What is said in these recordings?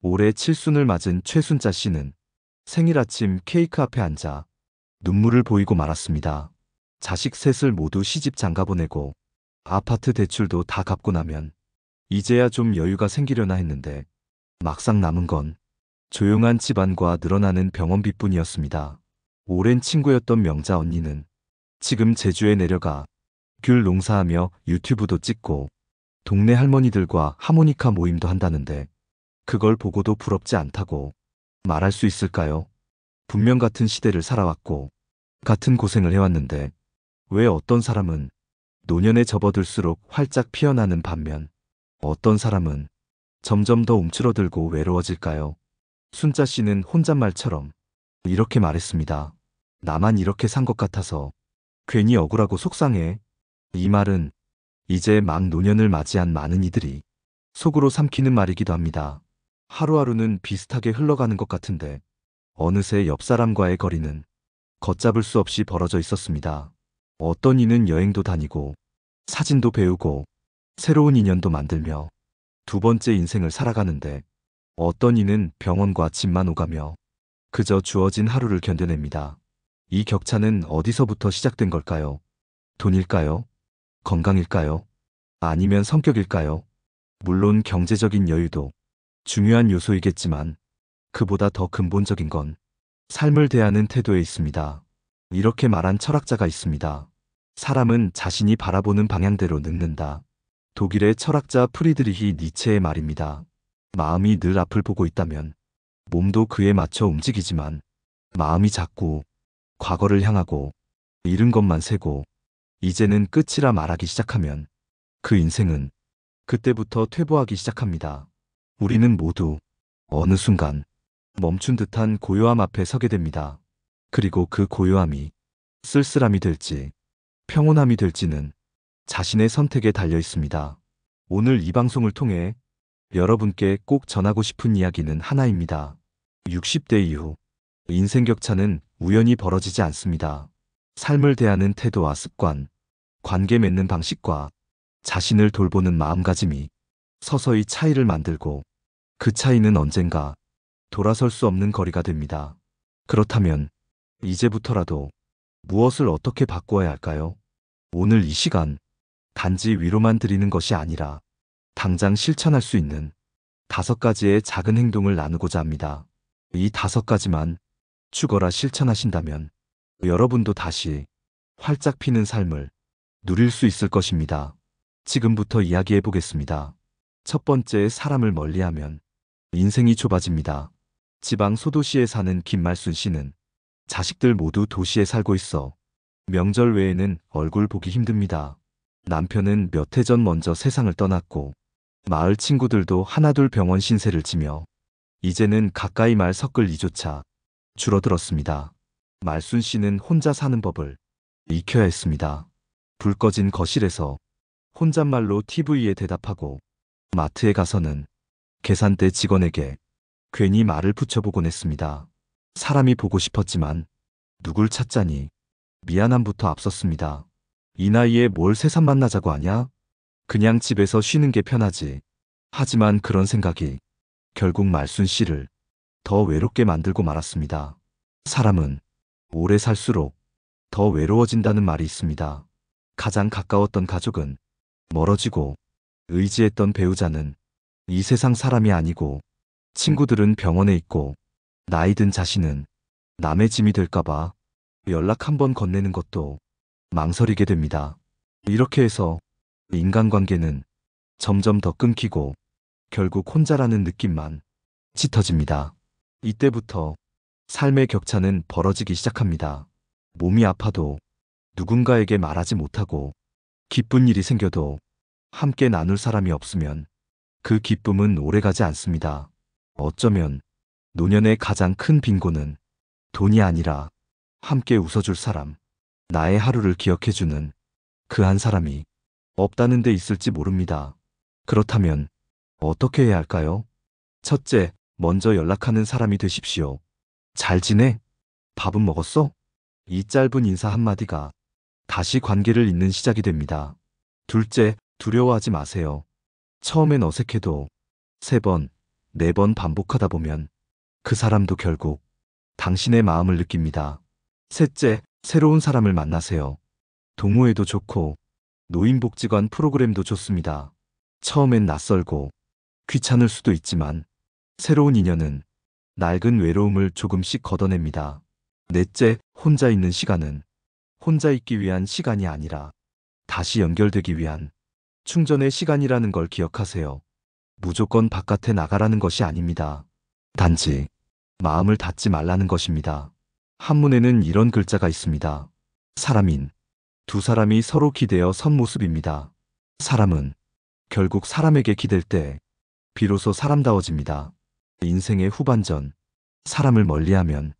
올해 칠순을 맞은 최순자 씨는 생일 아침 케이크 앞에 앉아 눈물을 보이고 말았습니다. 자식 셋을 모두 시집 장가 보내고 아파트 대출도 다 갚고 나면 이제야 좀 여유가 생기려나 했는데 막상 남은 건 조용한 집안과 늘어나는 병원비뿐이었습니다. 오랜 친구였던 명자 언니는 지금 제주에 내려가 귤 농사하며 유튜브도 찍고 동네 할머니들과 하모니카 모임도 한다는데 그걸 보고도 부럽지 않다고 말할 수 있을까요? 분명 같은 시대를 살아왔고 같은 고생을 해왔는데 왜 어떤 사람은 노년에 접어들수록 활짝 피어나는 반면 어떤 사람은 점점 더 움츠러들고 외로워질까요? 순자 씨는 혼잣말처럼 이렇게 말했습니다. 나만 이렇게 산 것 같아서 괜히 억울하고 속상해. 이 말은 이제 막 노년을 맞이한 많은 이들이 속으로 삼키는 말이기도 합니다. 하루하루는 비슷하게 흘러가는 것 같은데 어느새 옆 사람과의 거리는 걷잡을 수 없이 벌어져 있었습니다. 어떤 이는 여행도 다니고 사진도 배우고 새로운 인연도 만들며 두 번째 인생을 살아가는데 어떤 이는 병원과 집만 오가며 그저 주어진 하루를 견뎌냅니다. 이 격차는 어디서부터 시작된 걸까요? 돈일까요? 건강일까요? 아니면 성격일까요? 물론 경제적인 여유도 중요한 요소이겠지만 그보다 더 근본적인 건 삶을 대하는 태도에 있습니다. 이렇게 말한 철학자가 있습니다. 사람은 자신이 바라보는 방향대로 늙는다. 독일의 철학자 프리드리히 니체의 말입니다. 마음이 늘 앞을 보고 있다면 몸도 그에 맞춰 움직이지만 마음이 자꾸 과거를 향하고 잃은 것만 세고 이제는 끝이라 말하기 시작하면 그 인생은 그때부터 퇴보하기 시작합니다. 우리는 모두 어느 순간 멈춘 듯한 고요함 앞에 서게 됩니다. 그리고 그 고요함이 쓸쓸함이 될지 평온함이 될지는 자신의 선택에 달려 있습니다. 오늘 이 방송을 통해 여러분께 꼭 전하고 싶은 이야기는 하나입니다. 60대 이후 인생 격차는 우연히 벌어지지 않습니다. 삶을 대하는 태도와 습관, 관계 맺는 방식과 자신을 돌보는 마음가짐이 서서히 차이를 만들고 그 차이는 언젠가 돌아설 수 없는 거리가 됩니다. 그렇다면 이제부터라도 무엇을 어떻게 바꾸어야 할까요? 오늘 이 시간 단지 위로만 드리는 것이 아니라 당장 실천할 수 있는 5가지의 작은 행동을 나누고자 합니다. 이 5가지만 죽어라 실천하신다면 여러분도 다시 활짝 피는 삶을 누릴 수 있을 것입니다. 지금부터 이야기해 보겠습니다. 첫 번째, 사람을 멀리하면 인생이 좁아집니다. 지방 소도시에 사는 김말순 씨는 자식들 모두 도시에 살고 있어 명절 외에는 얼굴 보기 힘듭니다. 남편은 몇 해 전 먼저 세상을 떠났고 마을 친구들도 하나둘 병원 신세를 지며 이제는 가까이 말 섞을 이조차 줄어들었습니다. 말순 씨는 혼자 사는 법을 익혀야 했습니다. 불 꺼진 거실에서 혼잣말로 TV에 대답하고 마트에 가서는 계산대 직원에게 괜히 말을 붙여보곤 했습니다. 사람이 보고 싶었지만 누굴 찾자니 미안함부터 앞섰습니다. 이 나이에 뭘 새삼 만나자고 하냐? 그냥 집에서 쉬는 게 편하지. 하지만 그런 생각이 결국 말순 씨를 더 외롭게 만들고 말았습니다. 사람은 오래 살수록 더 외로워진다는 말이 있습니다. 가장 가까웠던 가족은 멀어지고 의지했던 배우자는 이 세상 사람이 아니고 친구들은 병원에 있고 나이 든 자신은 남의 짐이 될까봐 연락 한번 건네는 것도 망설이게 됩니다. 이렇게 해서 인간관계는 점점 더 끊기고 결국 혼자라는 느낌만 짙어집니다. 이때부터 삶의 격차는 벌어지기 시작합니다. 몸이 아파도 누군가에게 말하지 못하고 기쁜 일이 생겨도 함께 나눌 사람이 없으면 그 기쁨은 오래가지 않습니다. 어쩌면 노년의 가장 큰 빈곤은 돈이 아니라 함께 웃어줄 사람, 나의 하루를 기억해주는 그 한 사람이 없다는 데 있을지 모릅니다. 그렇다면 어떻게 해야 할까요? 첫째, 먼저 연락하는 사람이 되십시오. 잘 지내? 밥은 먹었어? 이 짧은 인사 한마디가 다시 관계를 잇는 시작이 됩니다. 둘째, 두려워하지 마세요. 처음엔 어색해도 3번, 4번 반복하다 보면 그 사람도 결국 당신의 마음을 느낍니다. 셋째, 새로운 사람을 만나세요. 동호회도 좋고 노인복지관 프로그램도 좋습니다. 처음엔 낯설고 귀찮을 수도 있지만 새로운 인연은 낡은 외로움을 조금씩 걷어냅니다. 넷째, 혼자 있는 시간은 혼자 있기 위한 시간이 아니라 다시 연결되기 위한 충전의 시간이라는 걸 기억하세요. 무조건 바깥에 나가라는 것이 아닙니다. 단지 마음을 닫지 말라는 것입니다. 한문에는 이런 글자가 있습니다. 사람인 두 사람이 서로 기대어 선 모습입니다. 사람은 결국 사람에게 기댈 때 비로소 사람다워집니다. 인생의 후반전, 사람을 멀리하면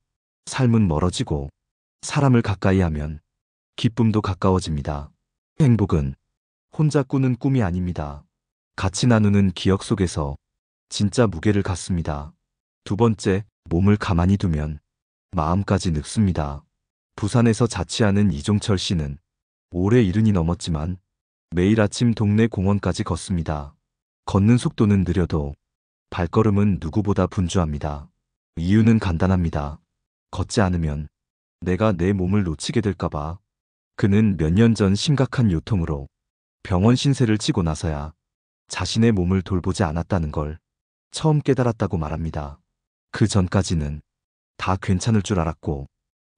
삶은 멀어지고 사람을 가까이하면 기쁨도 가까워집니다. 행복은 혼자 꾸는 꿈이 아닙니다. 같이 나누는 기억 속에서 진짜 무게를 갖습니다. 두 번째, 몸을 가만히 두면 마음까지 늙습니다. 부산에서 자취하는 이종철 씨는 올해 70이 넘었지만 매일 아침 동네 공원까지 걷습니다. 걷는 속도는 느려도 발걸음은 누구보다 분주합니다. 이유는 간단합니다. 걷지 않으면 내가 내 몸을 놓치게 될까봐. 그는 몇 년 전 심각한 요통으로 병원 신세를 치고 나서야 자신의 몸을 돌보지 않았다는 걸 처음 깨달았다고 말합니다. 그 전까지는 다 괜찮을 줄 알았고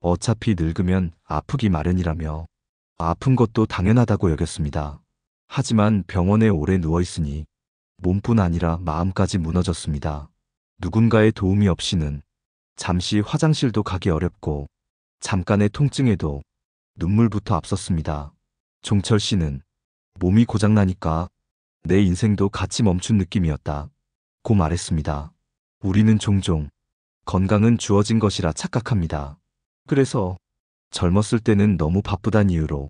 어차피 늙으면 아프기 마련이라며 아픈 것도 당연하다고 여겼습니다. 하지만 병원에 오래 누워있으니 몸뿐 아니라 마음까지 무너졌습니다. 누군가의 도움이 없이는 잠시 화장실도 가기 어렵고 잠깐의 통증에도 눈물부터 앞섰습니다. 종철 씨는 몸이 고장나니까 내 인생도 같이 멈춘 느낌이었다 고 말했습니다. 우리는 종종 건강은 주어진 것이라 착각합니다. 그래서 젊었을 때는 너무 바쁘단 이유로,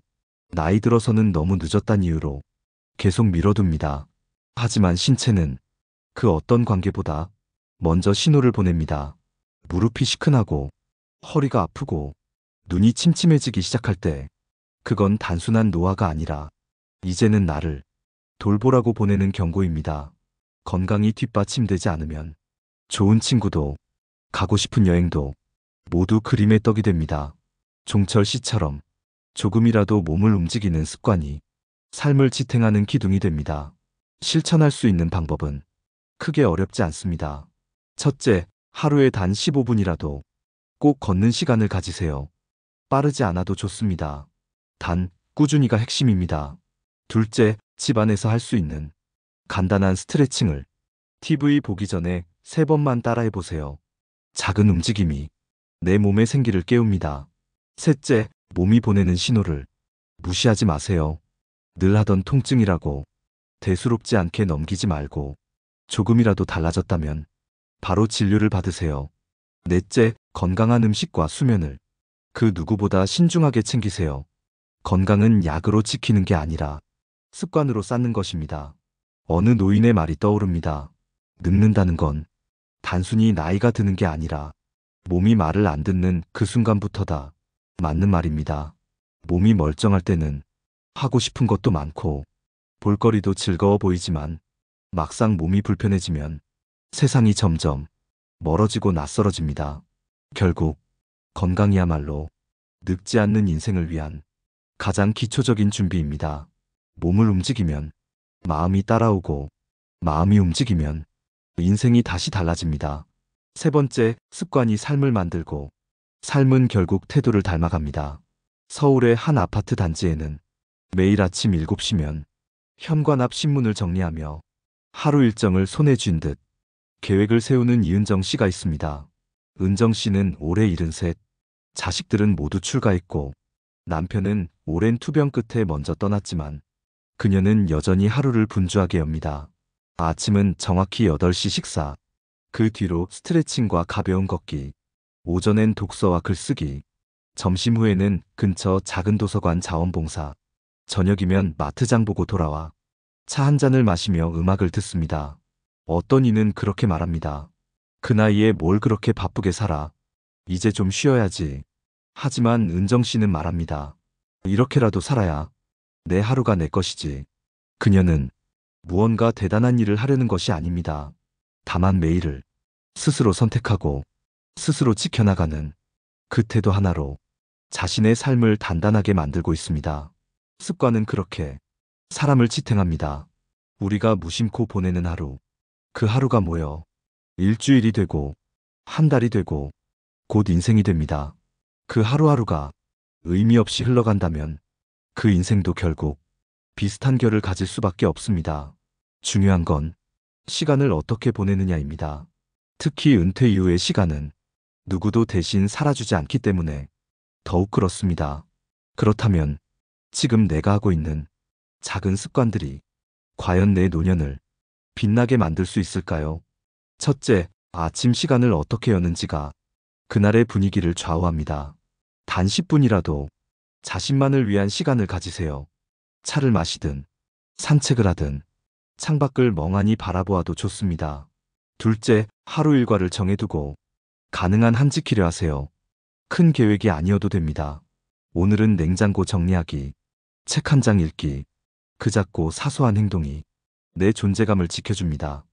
나이 들어서는 너무 늦었단 이유로 계속 미뤄둡니다. 하지만 신체는 그 어떤 관계보다 먼저 신호를 보냅니다. 무릎이 시큰하고 허리가 아프고 눈이 침침해지기 시작할 때 그건 단순한 노화가 아니라 이제는 나를 돌보라고 보내는 경고입니다. 건강이 뒷받침되지 않으면 좋은 친구도 가고 싶은 여행도 모두 그림의 떡이 됩니다. 종철 씨처럼 조금이라도 몸을 움직이는 습관이 삶을 지탱하는 기둥이 됩니다. 실천할 수 있는 방법은 크게 어렵지 않습니다. 첫째, 하루에 단 15분이라도 꼭 걷는 시간을 가지세요. 빠르지 않아도 좋습니다. 단, 꾸준히가 핵심입니다. 둘째, 집안에서 할 수 있는 간단한 스트레칭을 TV 보기 전에 3번만 따라해보세요. 작은 움직임이 내 몸의 생기를 깨웁니다. 셋째, 몸이 보내는 신호를 무시하지 마세요. 늘 하던 통증이라고 대수롭지 않게 넘기지 말고 조금이라도 달라졌다면 바로 진료를 받으세요. 넷째, 건강한 음식과 수면을 그 누구보다 신중하게 챙기세요. 건강은 약으로 지키는 게 아니라 습관으로 쌓는 것입니다. 어느 노인의 말이 떠오릅니다. 늙는다는 건 단순히 나이가 드는 게 아니라 몸이 말을 안 듣는 그 순간부터다. 맞는 말입니다. 몸이 멀쩡할 때는 하고 싶은 것도 많고 볼거리도 즐거워 보이지만 막상 몸이 불편해지면 세상이 점점 멀어지고 낯설어집니다. 결국 건강이야말로 늙지 않는 인생을 위한 가장 기초적인 준비입니다. 몸을 움직이면 마음이 따라오고 마음이 움직이면 인생이 다시 달라집니다. 세 번째, 습관이 삶을 만들고 삶은 결국 태도를 닮아갑니다. 서울의 한 아파트 단지에는 매일 아침 7시면 현관 앞 신문을 정리하며 하루 일정을 손에 쥔 듯 계획을 세우는 이은정 씨가 있습니다. 은정 씨는 올해 73, 자식들은 모두 출가했고 남편은 오랜 투병 끝에 먼저 떠났지만 그녀는 여전히 하루를 분주하게 엽니다. 아침은 정확히 8시 식사, 그 뒤로 스트레칭과 가벼운 걷기, 오전엔 독서와 글쓰기, 점심 후에는 근처 작은 도서관 자원봉사, 저녁이면 마트장 보고 돌아와 차 한 잔을 마시며 음악을 듣습니다. 어떤 이는 그렇게 말합니다. 그 나이에 뭘 그렇게 바쁘게 살아. 이제 좀 쉬어야지. 하지만 은정 씨는 말합니다. 이렇게라도 살아야 내 하루가 내 것이지. 그녀는 무언가 대단한 일을 하려는 것이 아닙니다. 다만 매일을 스스로 선택하고 스스로 지켜나가는 그 태도 하나로 자신의 삶을 단단하게 만들고 있습니다. 습관은 그렇게 사람을 지탱합니다. 우리가 무심코 보내는 하루, 그 하루가 모여 일주일이 되고 한 달이 되고 곧 인생이 됩니다. 그 하루하루가 의미 없이 흘러간다면 그 인생도 결국 비슷한 결을 가질 수밖에 없습니다. 중요한 건 시간을 어떻게 보내느냐입니다. 특히 은퇴 이후의 시간은 누구도 대신 살아주지 않기 때문에 더욱 그렇습니다. 그렇다면 지금 내가 하고 있는 작은 습관들이 과연 내 노년을 빛나게 만들 수 있을까요? 첫째, 아침 시간을 어떻게 여는지가 그날의 분위기를 좌우합니다. 단 10분이라도 자신만을 위한 시간을 가지세요. 차를 마시든 산책을 하든 창밖을 멍하니 바라보아도 좋습니다. 둘째, 하루 일과를 정해두고 가능한 한 지키려 하세요. 큰 계획이 아니어도 됩니다. 오늘은 냉장고 정리하기, 책 한 장 읽기, 그 작고 사소한 행동이 내 존재감을 지켜줍니다.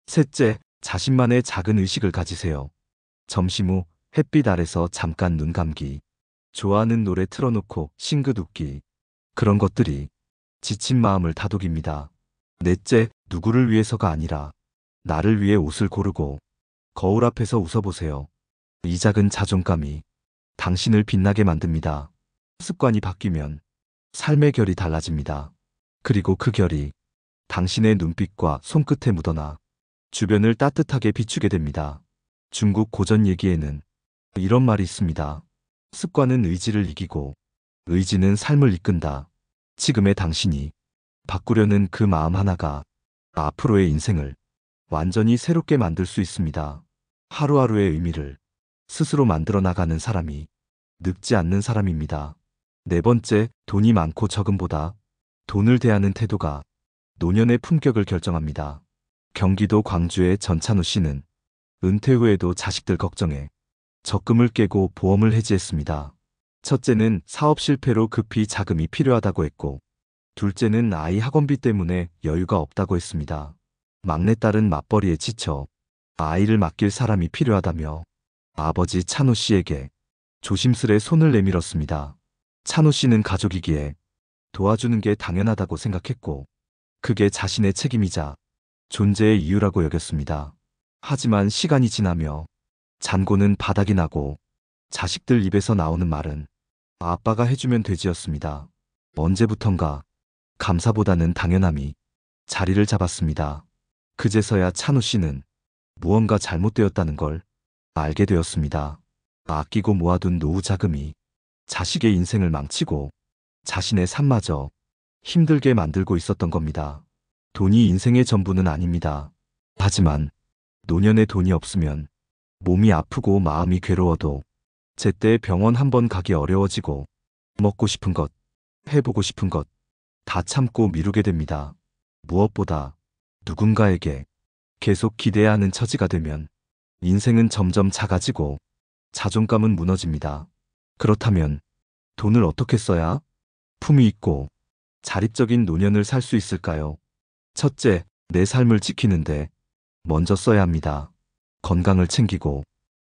셋째, 자신만의 작은 의식을 가지세요. 점심 후 햇빛 아래서 잠깐 눈 감기, 좋아하는 노래 틀어놓고 싱긋 웃기, 그런 것들이 지친 마음을 다독입니다. 넷째, 누구를 위해서가 아니라 나를 위해 옷을 고르고 거울 앞에서 웃어보세요. 이 작은 자존감이 당신을 빛나게 만듭니다. 습관이 바뀌면 삶의 결이 달라집니다. 그리고 그 결이 당신의 눈빛과 손끝에 묻어나 주변을 따뜻하게 비추게 됩니다. 중국 고전 얘기에는 이런 말이 있습니다. 습관은 의지를 이기고 의지는 삶을 이끈다. 지금의 당신이 바꾸려는 그 마음 하나가 앞으로의 인생을 완전히 새롭게 만들 수 있습니다. 하루하루의 의미를 스스로 만들어 나가는 사람이 늙지 않는 사람입니다. 네 번째, 돈이 많고 적음보다 돈을 대하는 태도가 노년의 품격을 결정합니다. 경기도 광주의 전찬우 씨는 은퇴 후에도 자식들 걱정에 적금을 깨고 보험을 해지했습니다. 첫째는 사업 실패로 급히 자금이 필요하다고 했고, 둘째는 아이 학원비 때문에 여유가 없다고 했습니다. 막내딸은 맞벌이에 지쳐 아이를 맡길 사람이 필요하다며 아버지 찬호 씨에게 조심스레 손을 내밀었습니다. 찬호 씨는 가족이기에 도와주는 게 당연하다고 생각했고, 그게 자신의 책임이자 존재의 이유라고 여겼습니다. 하지만 시간이 지나며 잔고는 바닥이 나고 자식들 입에서 나오는 말은 아빠가 해주면 되지였습니다. 언제부턴가 감사보다는 당연함이 자리를 잡았습니다. 그제서야 찬우 씨는 무언가 잘못되었다는 걸 알게 되었습니다. 아끼고 모아둔 노후 자금이 자식의 인생을 망치고 자신의 삶마저 힘들게 만들고 있었던 겁니다. 돈이 인생의 전부는 아닙니다. 하지만 노년에 돈이 없으면 몸이 아프고 마음이 괴로워도 제때 병원 한 번 가기 어려워지고 먹고 싶은 것, 해보고 싶은 것 다 참고 미루게 됩니다. 무엇보다 누군가에게 계속 기대야 하는 처지가 되면 인생은 점점 작아지고 자존감은 무너집니다. 그렇다면 돈을 어떻게 써야 품위 있고 자립적인 노년을 살 수 있을까요? 첫째, 내 삶을 지키는데 먼저 써야 합니다. 건강을 챙기고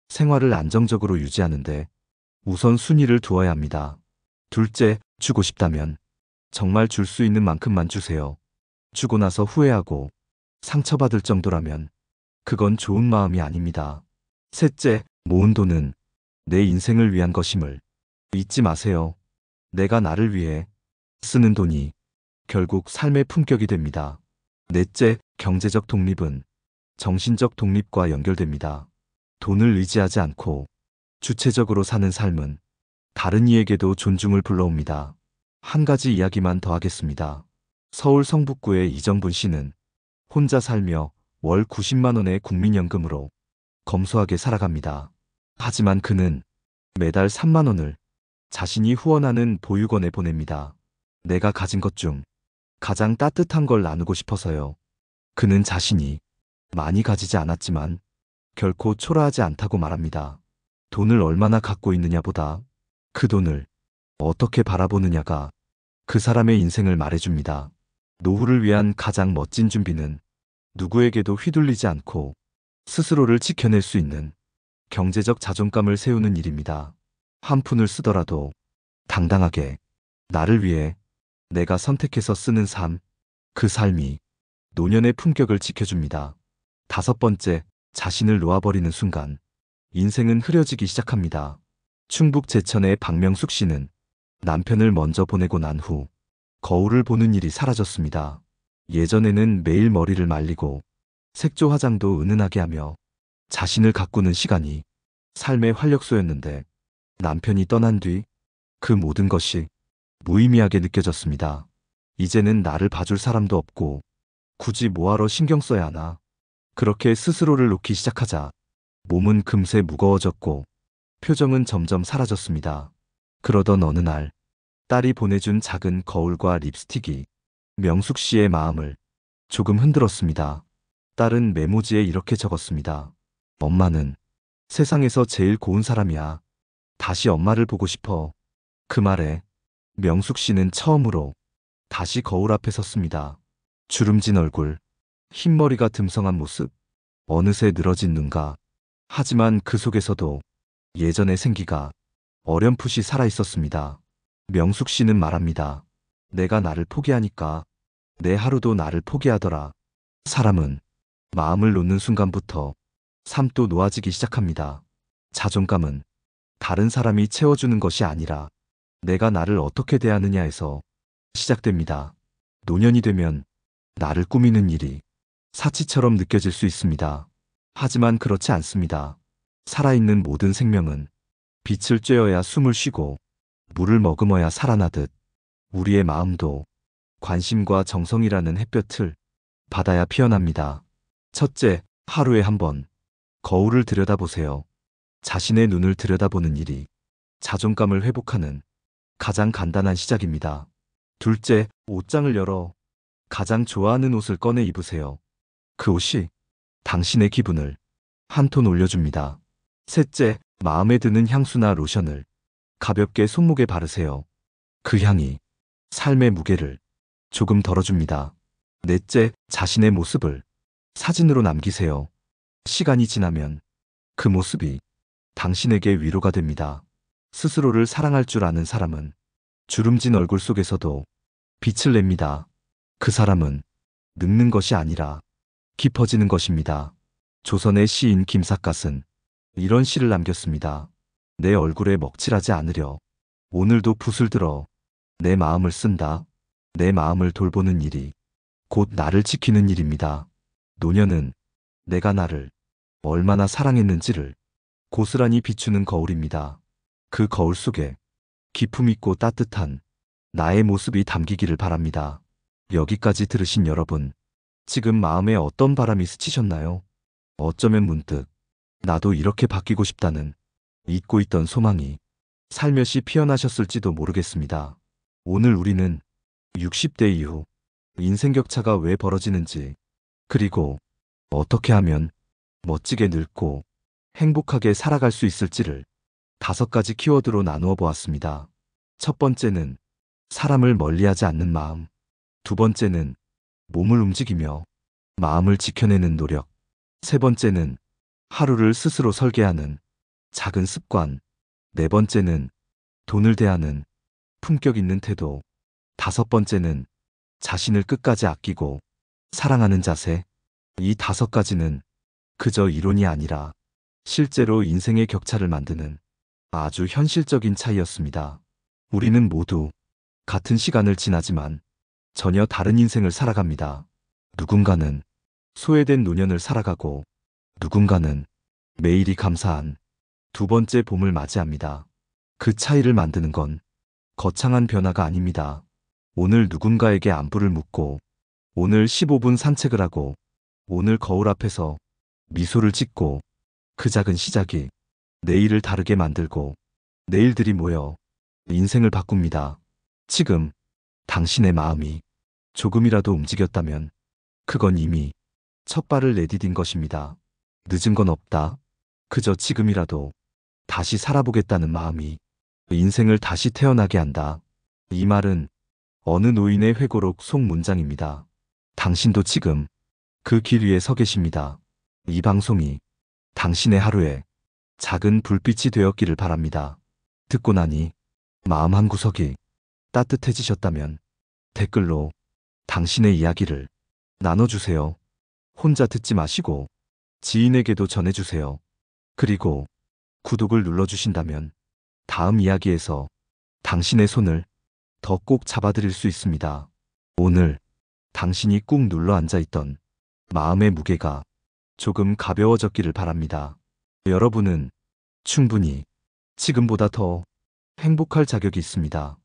생활을 안정적으로 유지하는데 우선 순위를 두어야 합니다. 둘째, 주고 싶다면 정말 줄 수 있는 만큼만 주세요. 주고 나서 후회하고 상처받을 정도라면 그건 좋은 마음이 아닙니다. 셋째, 모은 돈은 내 인생을 위한 것임을 잊지 마세요. 내가 나를 위해 쓰는 돈이 결국 삶의 품격이 됩니다. 넷째, 경제적 독립은 정신적 독립과 연결됩니다. 돈을 의지하지 않고 주체적으로 사는 삶은 다른 이에게도 존중을 불러옵니다. 한 가지 이야기만 더 하겠습니다. 서울 성북구의 이정분 씨는 혼자 살며 월 90만 원의 국민연금으로 검소하게 살아갑니다. 하지만 그는 매달 3만 원을 자신이 후원하는 보육원에 보냅니다. 내가 가진 것 중 가장 따뜻한 걸 나누고 싶어서요. 그는 자신이 많이 가지지 않았지만 결코 초라하지 않다고 말합니다. 돈을 얼마나 갖고 있느냐보다 그 돈을 어떻게 바라보느냐가 그 사람의 인생을 말해줍니다. 노후를 위한 가장 멋진 준비는 누구에게도 휘둘리지 않고 스스로를 지켜낼 수 있는 경제적 자존감을 세우는 일입니다. 한 푼을 쓰더라도 당당하게 나를 위해 내가 선택해서 쓰는 삶, 그 삶이 노년의 품격을 지켜줍니다. 다섯 번째, 자신을 놓아버리는 순간 인생은 흐려지기 시작합니다. 충북 제천의 박명숙 씨는 남편을 먼저 보내고 난 후 거울을 보는 일이 사라졌습니다. 예전에는 매일 머리를 말리고 색조 화장도 은은하게 하며 자신을 가꾸는 시간이 삶의 활력소였는데 남편이 떠난 뒤 그 모든 것이 무의미하게 느껴졌습니다. 이제는 나를 봐줄 사람도 없고 굳이 뭐하러 신경 써야 하나. 그렇게 스스로를 놓기 시작하자 몸은 금세 무거워졌고 표정은 점점 사라졌습니다. 그러던 어느 날 딸이 보내준 작은 거울과 립스틱이 명숙 씨의 마음을 조금 흔들었습니다. 딸은 메모지에 이렇게 적었습니다. 엄마는 세상에서 제일 고운 사람이야. 다시 엄마를 보고 싶어. 그 말에 명숙 씨는 처음으로 다시 거울 앞에 섰습니다. 주름진 얼굴, 흰머리가 듬성한 모습, 어느새 늘어진 눈가. 하지만 그 속에서도 예전의 생기가 어렴풋이 살아있었습니다. 명숙 씨는 말합니다. 내가 나를 포기하니까 내 하루도 나를 포기하더라. 사람은 마음을 놓는 순간부터 삶도 놓아지기 시작합니다. 자존감은 다른 사람이 채워주는 것이 아니라 내가 나를 어떻게 대하느냐에서 시작됩니다. 노년이 되면 나를 꾸미는 일이 사치처럼 느껴질 수 있습니다. 하지만 그렇지 않습니다. 살아있는 모든 생명은 빛을 쬐어야 숨을 쉬고 물을 머금어야 살아나듯 우리의 마음도 관심과 정성이라는 햇볕을 받아야 피어납니다. 첫째, 하루에 한 번 거울을 들여다보세요. 자신의 눈을 들여다보는 일이 자존감을 회복하는 가장 간단한 시작입니다. 둘째, 옷장을 열어 가장 좋아하는 옷을 꺼내 입으세요. 그 옷이 당신의 기분을 한 톤 올려줍니다. 셋째, 마음에 드는 향수나 로션을 가볍게 손목에 바르세요. 그 향이 삶의 무게를 조금 덜어줍니다. 넷째, 자신의 모습을 사진으로 남기세요. 시간이 지나면 그 모습이 당신에게 위로가 됩니다. 스스로를 사랑할 줄 아는 사람은 주름진 얼굴 속에서도 빛을 냅니다. 그 사람은 늙는 것이 아니라 깊어지는 것입니다. 조선의 시인 김삿갓은 이런 시를 남겼습니다. 내 얼굴에 먹칠하지 않으려 오늘도 붓을 들어 내 마음을 쓴다. 내 마음을 돌보는 일이 곧 나를 지키는 일입니다. 노년은 내가 나를 얼마나 사랑했는지를 고스란히 비추는 거울입니다. 그 거울 속에 기품 있고 따뜻한 나의 모습이 담기기를 바랍니다. 여기까지 들으신 여러분, 지금 마음에 어떤 바람이 스치셨나요? 어쩌면 문득 나도 이렇게 바뀌고 싶다는 잊고 있던 소망이 살며시 피어나셨을지도 모르겠습니다. 오늘 우리는 60대 이후 인생 격차가 왜 벌어지는지, 그리고 어떻게 하면 멋지게 늙고 행복하게 살아갈 수 있을지를 5가지 키워드로 나누어 보았습니다. 첫 번째는 사람을 멀리하지 않는 마음. 두 번째는 몸을 움직이며 마음을 지켜내는 노력. 세 번째는 하루를 스스로 설계하는 작은 습관. 네 번째는 돈을 대하는 품격 있는 태도. 다섯 번째는 자신을 끝까지 아끼고 사랑하는 자세. 이 5가지는 그저 이론이 아니라 실제로 인생의 격차를 만드는 아주 현실적인 차이였습니다. 우리는 모두 같은 시간을 지나지만 전혀 다른 인생을 살아갑니다. 누군가는 소외된 노년을 살아가고 누군가는 매일이 감사한 두 번째 봄을 맞이합니다. 그 차이를 만드는 건 거창한 변화가 아닙니다. 오늘 누군가에게 안부를 묻고, 오늘 15분 산책을 하고, 오늘 거울 앞에서 미소를 짓고, 그 작은 시작이 내일을 다르게 만들고 내일들이 모여 인생을 바꿉니다. 지금 당신의 마음이 조금이라도 움직였다면 그건 이미 첫 발을 내디딘 것입니다. 늦은 건 없다. 그저 지금이라도 다시 살아보겠다는 마음이 인생을 다시 태어나게 한다. 이 말은 어느 노인의 회고록 속 문장입니다. 당신도 지금 그 길 위에 서 계십니다. 이 방송이 당신의 하루에 작은 불빛이 되었기를 바랍니다. 듣고 나니 마음 한구석이 따뜻해지셨다면 댓글로 당신의 이야기를 나눠주세요. 혼자 듣지 마시고 지인에게도 전해주세요. 그리고 구독을 눌러주신다면 다음 이야기에서 당신의 손을 더 꼭 잡아드릴 수 있습니다. 오늘 당신이 꾹 눌러 앉아있던 마음의 무게가 조금 가벼워졌기를 바랍니다. 여러분은 충분히 지금보다 더 행복할 자격이 있습니다.